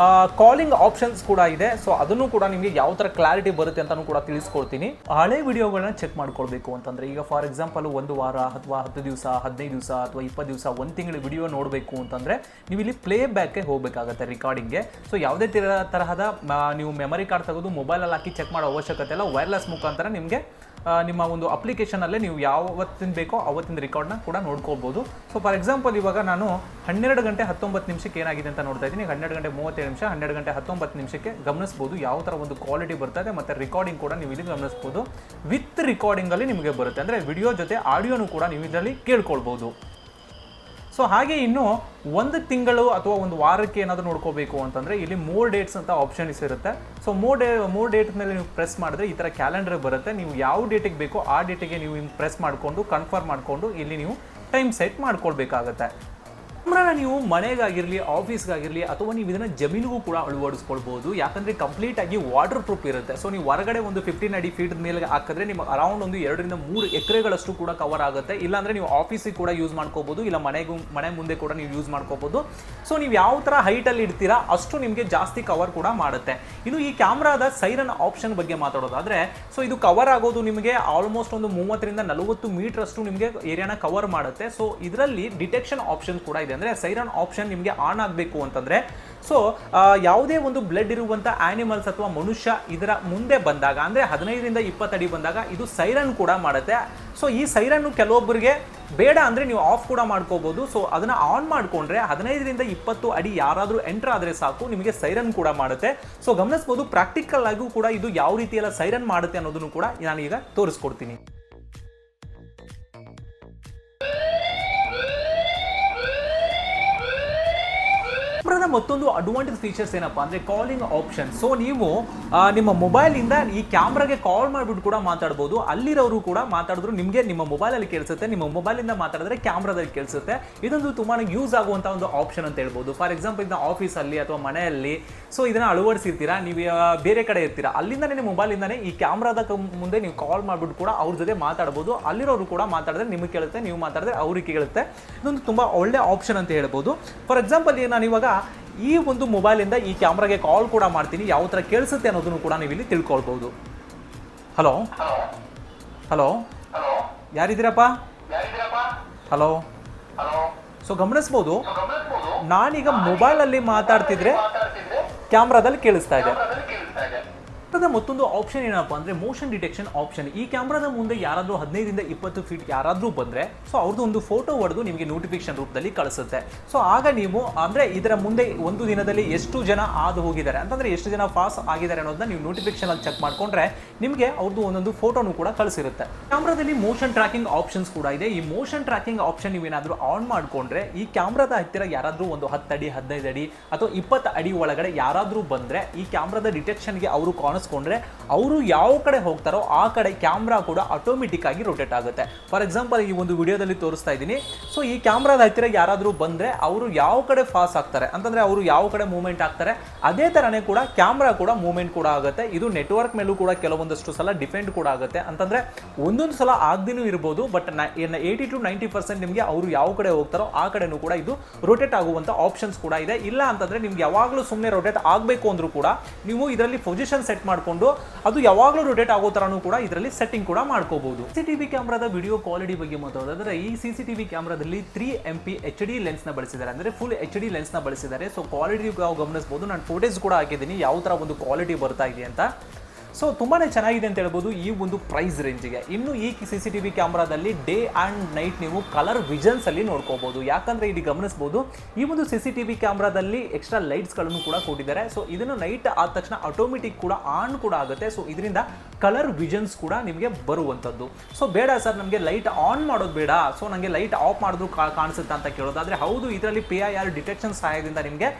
ಕಾಲಿಂಗ್ ಆಪ್ಷನ್ಸ್ ಕೂಡ ಇದೆ. ಸೊ ಅದನ್ನು ಕೂಡ ನಿಮಗೆ ಯಾವ ಥರ ಕ್ಲಾರಿಟಿ ಬರುತ್ತೆ ಅಂತಲೂ ಕೂಡ ತಿಳಿಸ್ಕೊಡ್ತೀನಿ. ಹಳೆ ವಿಡಿಯೋಗಳನ್ನ ಚೆಕ್ ಮಾಡ್ಕೊಳ್ಬೇಕು ಅಂತಂದರೆ, ಈಗ ಫಾರ್ ಎಕ್ಸಾಂಪಲ್ 1 ವಾರ ಅಥವಾ 10 ದಿವಸ, 15 ದಿವಸ ಅಥವಾ 20 ದಿವಸ, 1 ತಿಂಗಳ ವಿಡಿಯೋ ನೋಡಬೇಕು ಅಂತಂದರೆ ನೀವು ಇಲ್ಲಿ ಪ್ಲೇ ಬ್ಯಾಕ್ಗೆ ಹೋಗಬೇಕಾಗುತ್ತೆ ರಿಕಾರ್ಡಿಂಗ್ಗೆ. ಸೊ ಯಾವುದೇ ತರಹದ ನೀವು ಮೆಮರಿ ಕಾರ್ಡ್ ತೆಗೆದು ಮೊಬೈಲಲ್ಲಿ ಹಾಕಿ ಚೆಕ್ ಮಾಡೋ ಅವಶ್ಯಕತೆ ಇಲ್ಲ. ವೈರ್ಲೆಸ್ ಮುಖಾಂತರ ನಿಮಗೆ ನಿಮ್ಮ ಒಂದು ಅಪ್ಲಿಕೇಶನಲ್ಲೇ ನೀವು ಯಾವತ್ತಿನ ಬೇಕೋ ಅವತ್ತಿನ ರೆಕಾರ್ಡ್ನ ಕೂಡ ನೋಡ್ಕೋಬೋದು. ಸೊ ಫಾರ್ ಎಕ್ಸಾಂಪಲ್ ಇವಾಗ ನಾನು 12 ಗಂಟೆ 19 ನಿಮಿಷಕ್ಕೆ ಏನಾಗಿದೆ ಅಂತ ನೋಡ್ತಾ ಇದ್ದೀನಿ. 12 ಗಂಟೆ 37 ನಿಮಿಷ, 12 ಗಂಟೆ 19 ನಿಮಿಷಕ್ಕೆ ಗಮನಿಸ್ಬೋದು ಯಾವ ಥರ ಒಂದು ಕ್ವಾಲಿಟಿ ಬರ್ತದೆ. ಮತ್ತು ರಿಕಾರ್ಡಿಂಗ್ ಕೂಡ ನೀವು ಇಲ್ಲಿ ಗಮನಿಸ್ಬೋದು. ವಿತ್ ರಿಕಾರ್ಡಿಂಗಲ್ಲಿ ನಿಮಗೆ ಬರುತ್ತೆ, ಅಂದರೆ ವಿಡಿಯೋ ಜೊತೆ ಆಡಿಯೋನು ಕೂಡ ನೀವು ಇದರಲ್ಲಿ ಕೇಳ್ಕೊಳ್ಬೋದು. ಸೊ ಹಾಗೆ ಇನ್ನು 1 ತಿಂಗಳು ಅಥವಾ 1 ವಾರಕ್ಕೆ ಏನಾದರೂ ನೋಡ್ಕೋಬೇಕು ಅಂತಂದರೆ ಇಲ್ಲಿ ಮೋರ್ ಡೇಟ್ಸ್ ಅಂತ ಆಪ್ಷನ್ಸ್ ಇರುತ್ತೆ. ಸೊ ಮೋರ್ ಡೇಟ್ ಮೇಲೆ ನೀವು ಪ್ರೆಸ್ ಮಾಡಿದ್ರೆ ಈ ಥರ ಕ್ಯಾಲೆಂಡರ್ ಬರುತ್ತೆ. ನೀವು ಯಾವ ಡೇಟಿಗೆ ಬೇಕೋ ಆ ಡೇಟಿಗೆ ನೀವು ಪ್ರೆಸ್ ಮಾಡಿಕೊಂಡು ಕನ್ಫರ್ಮ್ ಮಾಡಿಕೊಂಡು ಇಲ್ಲಿ ನೀವು ಟೈಮ್ ಸೆಟ್ ಮಾಡ್ಕೊಳ್ಬೇಕಾಗತ್ತೆ. ಕ್ಯಾಮ್ರಾನ ನೀವು ಮನೆಗಾಗಿರಲಿ, ಆಫೀಸ್ಗಾಗಿರಲಿ ಅಥವಾ ನೀವು ಇದನ್ನು ಜಮೀನಿಗೂ ಕೂಡ ಅಳವಡಿಸ್ಕೊಳ್ಬೋದು. ಯಾಕಂದರೆ ಕಂಪ್ಲೀಟಾಗಿ ವಾಟರ್ ಪ್ರೂಫ್ ಇರುತ್ತೆ. ಸೊ ನೀವು ಹೊರಗಡೆ ಒಂದು 15 ಅಡಿ ಫೀಟ್ ಮೇಲೆ ಹಾಕಿದ್ರೆ ನಿಮಗೆ ಅರೌಂಡ್ ಒಂದು 2 ರಿಂದ 3 ಎಕರೆಗಳಷ್ಟು ಕೂಡ ಕವರ್ ಆಗುತ್ತೆ. ಇಲ್ಲಾಂದರೆ ನೀವು ಆಫೀಸಿಗೆ ಕೂಡ ಯೂಸ್ ಮಾಡ್ಕೋಬೋದು, ಇಲ್ಲ ಮನೆ ಮುಂದೆ ಕೂಡ ನೀವು ಯೂಸ್ ಮಾಡ್ಕೋಬೋದು. ಸೊ ನೀವು ಯಾವ ಥರ ಹೈಟಲ್ಲಿ ಇಡ್ತೀರಾ ಅಷ್ಟು ನಿಮಗೆ ಜಾಸ್ತಿ ಕವರ್ ಕೂಡ ಮಾಡುತ್ತೆ. ಇನ್ನು ಈ ಕ್ಯಾಮ್ರಾದ ಸೈರನ್ ಆಪ್ಷನ್ ಬಗ್ಗೆ ಮಾತಾಡೋದಾದರೆ, ಸೊ ಇದು ಕವರ್ ಆಗೋದು ನಿಮಗೆ ಆಲ್ಮೋಸ್ಟ್ ಒಂದು 30 ರಿಂದ 40 ಮೀಟರ್ ಅಷ್ಟು ನಿಮಗೆ ಏರಿಯಾನ ಕವರ್ ಮಾಡುತ್ತೆ. ಸೊ ಇದರಲ್ಲಿ ಡಿಟೆಕ್ಷನ್ ಆಪ್ಷನ್ ಕೂಡ ಇದೆ. ಅಂದರೆ ಸೈರನ್ ಆಪ್ಷನ್ ನಿಮಗೆ ಆನ್ ಆಗಬೇಕು ಅಂತಂದರೆ, ಸೊ ಯಾವುದೇ ಒಂದು ಬ್ಲಡ್ ಇರುವಂಥ ಆನಿಮಲ್ಸ್ ಅಥವಾ ಮನುಷ್ಯ ಇದರ ಮುಂದೆ ಬಂದಾಗ, ಅಂದರೆ 15 ರಿಂದ 20 ಅಡಿ ಬಂದಾಗ ಇದು ಸೈರನ್ ಕೂಡ ಮಾಡುತ್ತೆ. ಸೊ ಈ ಸೈರನ್ನು ಕೆಲವೊಬ್ಬರಿಗೆ ಬೇಡ ಅಂದರೆ ನೀವು ಆಫ್ ಕೂಡ ಮಾಡ್ಕೋಬೋದು. ಸೊ ಅದನ್ನು ಆನ್ ಮಾಡಿಕೊಂಡ್ರೆ 15 ರಿಂದ 20 ಅಡಿ ಯಾರಾದರೂ ಎಂಟರ್ ಆದರೆ ಸಾಕು, ನಿಮಗೆ ಸೈರನ್ ಕೂಡ ಮಾಡುತ್ತೆ. ಸೊ ಗಮನಿಸ್ಬೋದು, ಪ್ರಾಕ್ಟಿಕಲ್ ಆಗಿಯೂ ಕೂಡ ಇದು ಯಾವ ರೀತಿಯೆಲ್ಲ ಸೈರನ್ ಮಾಡುತ್ತೆ ಅನ್ನೋದನ್ನು ಕೂಡ ನಾನೀಗ ತೋರಿಸ್ಕೊಡ್ತೀನಿ. ಮತ್ತೊಂದು ಅಡ್ವಾಂಟೇಜ್ ಫೀಚರ್ಸ್ ಏನಪ್ಪಾ ಅಂದ್ರೆ ಕಾಲಿಂಗ್ ಆಪ್ಷನ್. ಸೊ ನೀವು ನಿಮ್ಮ ಮೊಬೈಲ್ ಇಂದ ಈ ಕ್ಯಾಮ್ರಾಗೆ ಕಾಲ್ ಮಾಡಿಬಿಟ್ಟು ಕೂಡ ಮಾತಾಡಬಹುದು. ಅಲ್ಲಿರೋರು ಕೂಡ ಮಾತಾಡಿದ್ರು ನಿಮಗೆ ನಿಮ್ಮ ಮೊಬೈಲ್ ಅಲ್ಲಿ ಕೇಳಿಸುತ್ತೆ, ನಿಮ್ಮ ಮೊಬೈಲ್ ಇಂದ ಮಾತಾಡಿದ್ರೆ ಕ್ಯಾಮ್ರಾದಲ್ಲಿ ಕೇಳಿಸುತ್ತೆ. ಇದೊಂದು ತುಂಬಾ ಯೂಸ್ ಆಗುವಂತ ಒಂದು ಆಪ್ಷನ್ ಅಂತ ಹೇಳ್ಬೋದು. ಫಾರ್ ಎಕ್ಸಾಂಪಲ್ ಇದನ್ನ ಆಫೀಸ್ ಅಲ್ಲಿ ಅಥವಾ ಮನೆಯಲ್ಲಿ ಸೊ ಇದನ್ನ ಅಳವಡಿಸಿರ್ತೀರಾ, ನೀವು ಬೇರೆ ಕಡೆ ಇರ್ತೀರಾ, ಅಲ್ಲಿಂದಾನೇ ನಿಮ್ಮ ಮೊಬೈಲ್ ಇಂದಾನೆ ಈ ಕ್ಯಾಮ್ರಾದ ಮುಂದೆ ನೀವು ಕಾಲ್ ಮಾಡಿಬಿಟ್ಟು ಕೂಡ ಅವ್ರ ಜೊತೆ ಮಾತಾಡಬಹುದು. ಅಲ್ಲಿರೋರು ಕೂಡ ಮಾತಾಡಿದ್ರೆ ನಿಮಗೆ ಕೇಳುತ್ತೆ, ನೀವು ಮಾತಾಡಿದ್ರೆ ಅವ್ರಿಗೆ ಕೇಳುತ್ತೆ. ಇದೊಂದು ತುಂಬಾ ಒಳ್ಳೆ ಆಪ್ಷನ್ ಅಂತ ಹೇಳ್ಬೋದು. ಫಾರ್ ಎಕ್ಸಾಂಪಲ್ ನಾನು ಇವಾಗ ಈ ಒಂದು ಮೊಬೈಲಿಂದ ಈ ಕ್ಯಾಮ್ರಾಗೆ ಕಾಲ್ ಕೂಡ ಮಾಡ್ತೀನಿ, ಯಾವ ಥರ ಕೇಳಿಸುತ್ತೆ ಅನ್ನೋದನ್ನು ಕೂಡ ನೀವು ಇಲ್ಲಿ ತಿಳ್ಕೊಳ್ಬಹುದು. ಹಲೋ ಹಲೋ ಯಾರಿದ್ದೀರಪ್ಪ? ಹಲೋ. ಸೊ ಗಮನಿಸ್ಬೋದು, ನಾನೀಗ ಮೊಬೈಲಲ್ಲಿ ಮಾತಾಡ್ತಿದ್ರೆ ಕ್ಯಾಮ್ರಾದಲ್ಲಿ ಕೇಳಿಸ್ತಾ ಇದೆ. ಮತ್ತೊಂದು ಆಪ್ಷನ್ ಏನಪ್ಪಾ ಅಂದ್ರೆ ಮೋಷನ್ ಡಿಟೆಕ್ಷನ್ ಆಪ್ಷನ್. ಈ ಕ್ಯಾಮ್ರಾದ ಮುಂದೆ ಯಾರಾದ್ರೂ 15 ರಿಂದ 20 ಫೀಟ್ ಯಾರಾದ್ರೂ ಬಂದ್ರೆ ಸೊ ಅವ್ರದ್ದು ಒಂದು ಫೋಟೋ ಹೊಡೆದು ನಿಮಗೆ ನೋಟಿಫಿಕೇಶನ್ ರೂಪದಲ್ಲಿ ಕಳಿಸುತ್ತೆ. ಸೊ ಆಗ ನೀವು ಅಂದ್ರೆ ಇದರ ಮುಂದೆ ಒಂದು ದಿನದಲ್ಲಿ ಎಷ್ಟು ಜನ ಹಾದು ಹೋಗಿದ್ದಾರೆ ಅಂತಂದ್ರೆ ಎಷ್ಟು ಜನ ಪಾಸ್ ಆಗಿದ್ದಾರೆ ಅನ್ನೋದನ್ನ ನೀವು ನೋಟಿಫಿಕೇಶನ್ ಅಲ್ಲಿ ಚೆಕ್ ಮಾಡ್ಕೊಂಡ್ರೆ ನಿಮಗೆ ಅವ್ರದ್ದು ಒಂದೊಂದು ಫೋಟೋನು ಕೂಡ ಕಳಿಸಿರುತ್ತೆ. ಕ್ಯಾಮ್ರಾದಲ್ಲಿ ಮೋಷನ್ ಟ್ರ್ಯಾಕಿಂಗ್ ಆಪ್ಷನ್ಸ್ ಕೂಡ ಇದೆ. ಈ ಮೋಷನ್ ಟ್ರ್ಯಾಕಿಂಗ್ ಆಪ್ಷನ್ ನೀವೇನಾದ್ರೂ ಆನ್ ಮಾಡ್ಕೊಂಡ್ರೆ ಈ ಕ್ಯಾಮ್ರಾದ ಹತ್ತಿರ ಯಾರಾದ್ರೂ ಒಂದು 10 ಅಡಿ 15 ಅಡಿ ಅಥವಾ 20 ಅಡಿ ಒಳಗಡೆ ಯಾರಾದ್ರೂ ಬಂದ್ರೆ ಈ ಕ್ಯಾಮ್ರಾದ ಡಿಟೆಕ್ಷನ್ಗೆ ಅವರು ಕಾಣಿಸ್ಕೊಂಡ್ರೆ ಅವರು ಯಾವ ಕಡೆ ಹೋಗ್ತಾರೋ ಆ ಕಡೆ ಕ್ಯಾಮ್ರಾ ಕೂಡ ಆಟೋಮೆಟಿಕ್ ಆಗಿ ರೊಟೇಟ್ ಆಗುತ್ತೆ. ಫಾರ್ ಎಕ್ಸಾಂಪಲ್ ಈ ಒಂದು ವಿಡಿಯೋದಲ್ಲಿ ತೋರಿಸ್ತಾ ಇದ್ದೀನಿ. ಸೊ ಈ ಕ್ಯಾಮ್ರಾದ ಹತ್ತಿರ ಯಾರಾದರೂ ಬಂದ್ರೆ ಅವರು ಯಾವ ಕಡೆ ಪಾಸ್ ಆಗ್ತಾರೆ ಅಂತಂದ್ರೆ ಅವರು ಯಾವ ಕಡೆ ಮೂವ್ಮೆಂಟ್ ಆಗ್ತಾರೆ ಅದೇ ತರನೇ ಕೂಡ ಕ್ಯಾಮ್ರಾ ಕೂಡ ಮೂವ್ಮೆಂಟ್ ಕೂಡ ಆಗುತ್ತೆ. ಇದು ನೆಟ್ವರ್ಕ್ ಮೇಲೂ ಕೂಡ ಕೆಲವೊಂದಷ್ಟು ಸಲ ಡಿಪೆಂಡ್ ಕೂಡ ಆಗುತ್ತೆ. ಅಂತಂದ್ರೆ ಒಂದೊಂದು ಸಲ ಆಗದೇನೂ ಇರ್ಬೋದು, ಬಟ್ 80 to 90% ನಿಮಗೆ ಅವರು ಯಾವ ಕಡೆ ಹೋಗ್ತಾರೋ ಆ ಕಡೆನೂ ಕೂಡ ಇದು ರೊಟೇಟ್ ಆಗುವಂತ ಆಪ್ಷನ್ಸ್ ಕೂಡ ಇದೆ. ಇಲ್ಲ ಅಂತಂದ್ರೆ ನಿಮ್ಗೆ ಯಾವಾಗಲೂ ಸುಮ್ಮನೆ ರೊಟೇಟ್ ಆಗಬೇಕು ಅಂದ್ರೂ ಕೂಡ ನೀವು ಇದರಲ್ಲಿ ಪೊಸಿಷನ್ ಸೆಟ್ ಮಾಡ್ಕೊಂಡು ಅದು ಯಾವಾಗಲೂ ರೊಟೇಟ್ ಆಗೋ ತರನೂ ಕೂಡ ಇದರಲ್ಲಿ ಸೆಟ್ಟಿಂಗ್ ಕೂಡ ಮಾಡ್ಕೋಬಹುದು. ಸಿಸಿಟಿವಿ ಕ್ಯಾಮ್ರಾದ ವಿಡಿಯೋ ಕ್ವಾಲಿಟಿ ಬಗ್ಗೆ ಮಾತಾಡೋದಾದ್ರೆ ಈ ಸಿಸಿಟಿವಿ ಕ್ಯಾಮ್ರಾದಲ್ಲಿ 3MP HD ಲೆನ್ಸ್ ನ ಬಳಸಿದ್ದಾರೆ, ಅಂದ್ರೆ ಫುಲ್ HD ಲೆನ್ಸ್ ನ ಬಳಸಿದ್ದಾರೆ. ಸೊ ಕ್ವಾಲಿಟಿ ಗಮನಿಸಬಹುದು, ನಾನು ಫೋಟೋಸ್ ಕೂಡ ಹಾಕಿದ್ದೀನಿ ಯಾವ ತರ ಒಂದು ಕ್ವಾಲಿಟಿ ಬರ್ತಾ ಇದೆ ಅಂತ. ಸೊ ತುಂಬಾನೇ ಚೆನ್ನಾಗಿದೆ ಅಂತ ಹೇಳ್ಬೋದು ಈ ಒಂದು ಪ್ರೈಸ್ ರೇಂಜ್ಗೆ. ಇನ್ನು ಈ ಸಿಸಿಟಿವಿ ಕ್ಯಾಮ್ರಾದಲ್ಲಿ ಡೇ ಆ್ಯಂಡ್ ನೈಟ್ ನೀವು ಕಲರ್ ವಿಷನ್ಸ್ ಅಲ್ಲಿ ನೋಡ್ಕೋಬಹುದು. ಯಾಕಂದ್ರೆ ಇಲ್ಲಿ ಗಮನಿಸಬಹುದು ಈ ಒಂದು ಸಿಸಿಟಿವಿ ಕ್ಯಾಮ್ರಾದಲ್ಲಿ ಎಕ್ಸ್ಟ್ರಾ ಲೈಟ್ಸ್ಗಳನ್ನು ಕೂಡ ಕೊಟ್ಟಿದ್ದಾರೆ. ಸೊ ಇದನ್ನು ನೈಟ್ ಆದ ತಕ್ಷಣ ಆಟೋಮೆಟಿಕ್ ಕೂಡ ಆನ್ ಕೂಡ ಆಗುತ್ತೆ. ಸೊ ಇದರಿಂದ ಕಲರ್ ವಿಷನ್ಸ್ ಕೂಡ ನಿಮಗೆ ಬರುವಂಥದ್ದು. ಸೊ ಬೇಡ ಸರ್ ನಮಗೆ ಲೈಟ್ ಆನ್ ಮಾಡೋದು ಬೇಡ, ಸೊ ನನಗೆ ಲೈಟ್ ಆಫ್ ಮಾಡಿದ್ರು ಕಾಣಿಸುತ್ತಾ ಅಂತ ಕೇಳೋದಾದ್ರೆ ಹೌದು, ಇದರಲ್ಲಿ PIR ಡಿಟೆಕ್ಷನ್ ಸಹಾಯದಿಂದ ನಿಮಗೆ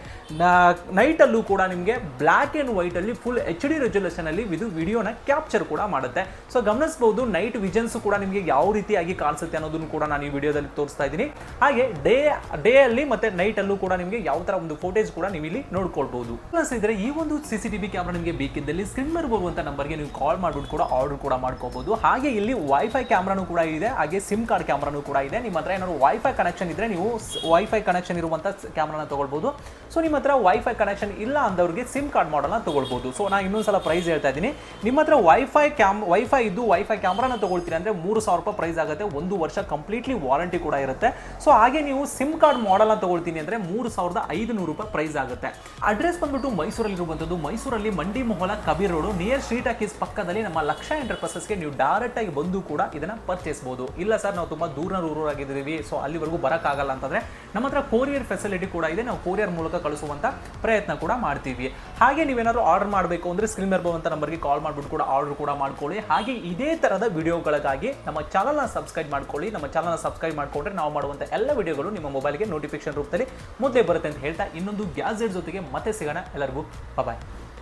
ನೈಟಲ್ಲೂ ಕೂಡ ನಿಮಗೆ ಬ್ಲ್ಯಾಕ್ ಆ್ಯಂಡ್ ವೈಟ್ ಅಲ್ಲಿ ಫುಲ್ HD ರೆಸಲ್ಯೂಷನ್ ಅಲ್ಲಿ ಇದು ವಿಡಿಯೋನ ಕ್ಯಾಪ್ಚರ್ ಕೂಡ ಮಾಡುತ್ತೆ. ಸೊ ಗಮನಿಸಬಹುದು ನೈಟ್ ವಿಷನ್ಸ್ ಕೂಡ ನಿಮಗೆ ಯಾವ ರೀತಿಯಾಗಿ ಕಾಣಿಸುತ್ತೆ ಅನ್ನೋದನ್ನು ಕೂಡ ನಾನು ಈ ವಿಡಿಯೋದಲ್ಲಿ ತೋರಿಸ್ತಾ ಇದ್ದೀನಿ. ಹಾಗೆ ಡೇ ಅಲ್ಲಿ ಮತ್ತೆ ನೈಟ್ ಅಲ್ಲೂ ಕೂಡ ನಿಮಗೆ ಯಾವ ತರ ಒಂದು ಫೋಟೇಜ್ ಕೂಡ ನೀವು ಇಲ್ಲಿ ನೋಡ್ಕೊಳ್ಬಹುದು. ಇದ್ರೆ ಈ ಒಂದು CCTV ಕ್ಯಾಮೆರಾ ನಿಮಗೆ ಬೇಕಿದ್ದಲ್ಲಿ ಸ್ಕ್ರೀನ್ ಮೇಲೆ ಬರುವಂತ ನಂಬರ್ಗೆ ನೀವು ಕಾಲ್ ಮಾಡ್ಬಿಟ್ಟು ಕೂಡ ಆರ್ಡರ್ ಕೂಡ ಮಾಡ್ಕೋಬಹುದು. ಹಾಗೆ ಇಲ್ಲಿ ವೈಫೈ ಕ್ಯಾಮ್ರಾನು ಕೂಡ ಇದೆ, ಹಾಗೆ ಸಿಮ್ ಕಾರ್ಡ್ ಕ್ಯಾಮ್ರಾನು ಕೂಡ ಇದೆ. ನಿಮ್ಮ ಹತ್ರ ಏನಾದ್ರು ವೈಫೈ ಕನೆಕ್ಷನ್ ಇದ್ರೆ ನೀವು ವೈಫೈ ಕನೆಕ್ಷನ್ ಇರುವಂತ ಕ್ಯಾಮ್ರಾನ ತಗೊಳ್ಬಹುದು. ಸೊ ನಿಮ್ಮ ಹತ್ರ ವೈಫೈ ಕನೆಕ್ಷನ್ ಇಲ್ಲ ಅಂದವರಿಗೆ ಸಿಮ್ ಕಾರ್ಡ್ ಮಾಡೆಲ್ನ ತಗೊಳ್ಬಹುದು. ಸೊ ನಾನು ಇನ್ನೊಂದ್ಸಲ ಪ್ರೈಸ್ ಹೇಳ್ತಾ ಇದ್ದೀನಿ. ನಿಮ್ಮ ಹತ್ರ ವೈಫೈ ಇದ್ದು ವೈಫೈ ಕ್ಯಾಮ್ರಾನ ತಗೊಳ್ತೀರಿ ಅಂದ್ರೆ 3,000 ರೂಪಾಯಿ ಪ್ರೈಸ್ ಆಗುತ್ತೆ. 1 ವರ್ಷ ಕಂಪ್ಲೀಟ್ಲಿ ವಾರಂಟಿ ಕೂಡ ಇರುತ್ತೆ. ಸೊ ಹಾಗೆ ನೀವು ಸಿಮ್ ಕಾರ್ಡ್ ಮಾಡೆಲ್ನ ತಗೊಳ್ತೀನಿ ಅಂದ್ರೆ 3,500 ರೂಪಾಯಿ ಪ್ರೈಸ್ ಆಗುತ್ತೆ. ಅಡ್ರೆಸ್ ಬಂದ್ಬಿಟ್ಟು ಮೈಸೂರಲ್ಲಿ ಇರುವಂತದ್ದು. ಮೈಸೂರಲ್ಲಿ Mandi Mohalla Kabir road near Shri talkies ಪಕ್ಕದಲ್ಲಿ ನಮ್ಮ ಲಕ್ಷ ಎಂಟರ್ಪ್ರೈಸಸ್ಗೆ ನೀವು ಡೈರೆಕ್ಟ್ ಆಗಿ ಬಂದು ಕೂಡ ಇದನ್ನ ಪರ್ಚೇಸ್ಬಹುದು. ಇಲ್ಲ ಸರ್ ನಾವು ತುಂಬಾ ಊರಾಗಿದ್ದೀವಿ, ಸೊ ಅಲ್ಲಿವರೆಗೂ ಬರಕ್ಕಾಗಲ್ಲ ಅಂತಂದ್ರೆ ನಮ್ಮ ಹತ್ರ ಕೊರಿಯರ್ ಫೆಸಿಲಿಟಿ ಕೂಡ ಇದೆ. ನಾವು ಕೊರಿಯರ್ ಮೂಲಕ ಕಳಿಸುವಂತ ಪ್ರಯತ್ನ ಕೂಡ ಮಾಡ್ತೀವಿ. ಹಾಗೆ ನೀವೇನಾದ್ರು ಆರ್ಡರ್ ಮಾಡಬೇಕು ಅಂದ್ರೆ ಸ್ಕ್ರೀನ್ ಮೇಲೆ ಬರುವಂತ ನಂಬರ್ಗೆ ಕಾಲ್ ಮಾಡ್ಬಿಟ್ಟು ಕೂಡ ಆರ್ಡರ್ ಕೂಡ ಮಾಡ್ಕೊಳ್ಳಿ. ಹಾಗೆ ಇದೇ ತರದ ವಿಡಿಯೋಗಳಿಗಾಗಿ ನಮ್ಮ ಚಾನಲ್ನ ಸಬ್ಸ್ಕ್ರೈಬ್ ಮಾಡ್ಕೊಳ್ಳಿ. ನಮ್ಮ ಚಾನಲ್ನ ಸಬ್ಸ್ಕ್ರೈಬ್ ಮಾಡ್ಕೊಂಡ್ರೆ ನಾವು ಮಾಡುವಂತ ಎಲ್ಲ ವಿಡಿಯೋಗಳು ನಿಮ್ಮ ಮೊಬೈಲ್ಗೆ ನೋಟಿಫಿಕೇಶನ್ ರೂಪದಲ್ಲಿ ಮೊದಲೇ ಬರುತ್ತೆ ಅಂತ ಹೇಳ್ತಾ ಇನ್ನೊಂದು ಗ್ಯಾಜೆಟ್ ಜೊತೆಗೆ ಮತ್ತೆ ಸಿಗೋಣ. ಎಲ್ಲರಿಗೂ ಬಾಯ್.